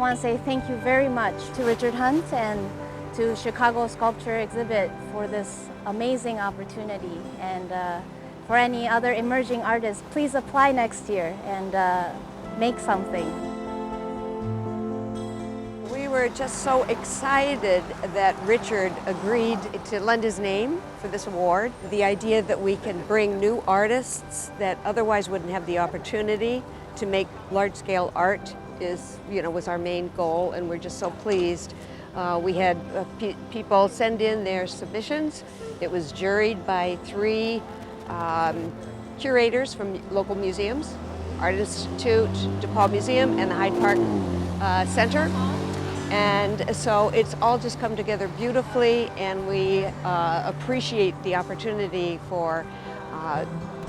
want to say thank you very much to Richard Hunt and to Chicago Sculpture Exhibit for this amazing opportunity. And for any other emerging artists, please apply next year and make something. We were just so excited that Richard agreed to lend his name for this award. The idea that we can bring new artists that otherwise wouldn't have the opportunity to make large-scale art was our main goal, and we're just so pleased. We had people send in their submissions. It was juried by 3 curators from local museums, Art Institute, DePaul Museum, and the Hyde Park Center. And so it's all just come together beautifully, and we appreciate the opportunity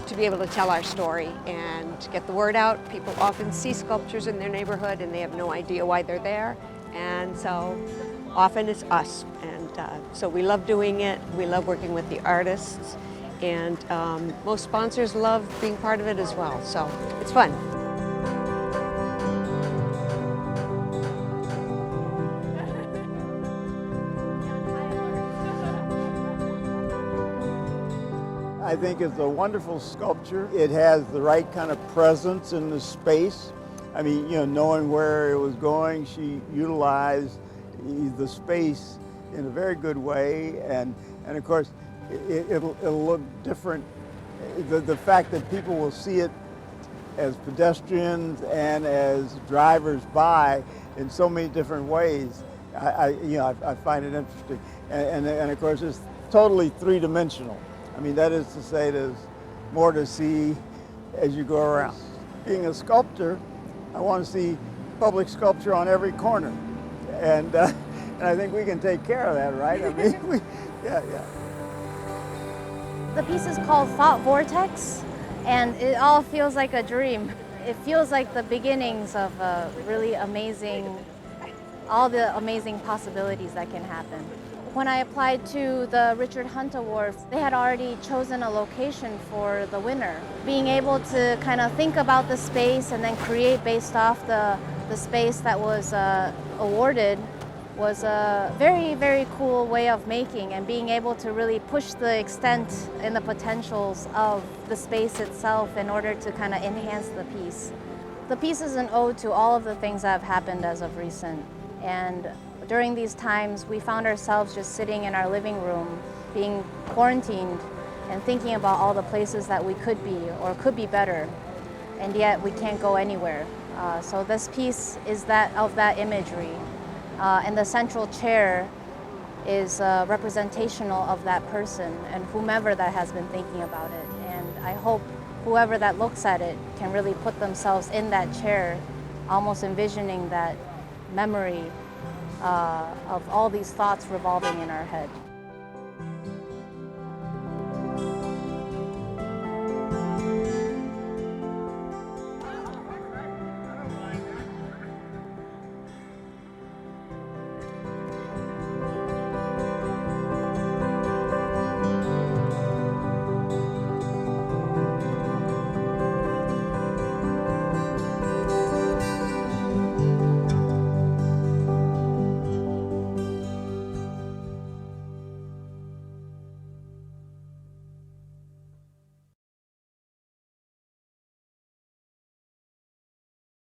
to be able to tell our story and get the word out. People often see sculptures in their neighborhood and they have no idea why they're there. And so often it's us. And so we love doing it. We love working with the artists. And most sponsors love being part of it as well. So it's fun. I think it's a wonderful sculpture. It has the right kind of presence in the space. I mean, knowing where it was going, she utilized the space in a very good way, and of course, it'll look different. The fact that people will see it as pedestrians and as drivers by in so many different ways, I find it interesting. And of course, it's totally three-dimensional. I mean, that is to say, there's more to see as you go around. Being a sculptor, I want to see public sculpture on every corner. And I think we can take care of that, right? I mean, yeah. The piece is called Vortex, and it all feels like a dream. It feels like the beginnings of a really amazing, all the amazing possibilities that can happen. When I applied to the Richard Hunt Award, they had already chosen a location for the winner. Being able to kind of think about the space and then create based off the space that was awarded was a very, very cool way of making, and being able to really push the extent and the potentials of the space itself in order to kind of enhance the piece. The piece is an ode to all of the things that have happened as of recent. And during these times, we found ourselves just sitting in our living room, being quarantined and thinking about all the places that we could be or could be better, and yet we can't go anywhere. So this piece is of that imagery, and the central chair is representational of that person and whomever that has been thinking about it. And I hope whoever that looks at it can really put themselves in that chair, almost envisioning that memory of all these thoughts revolving in our head.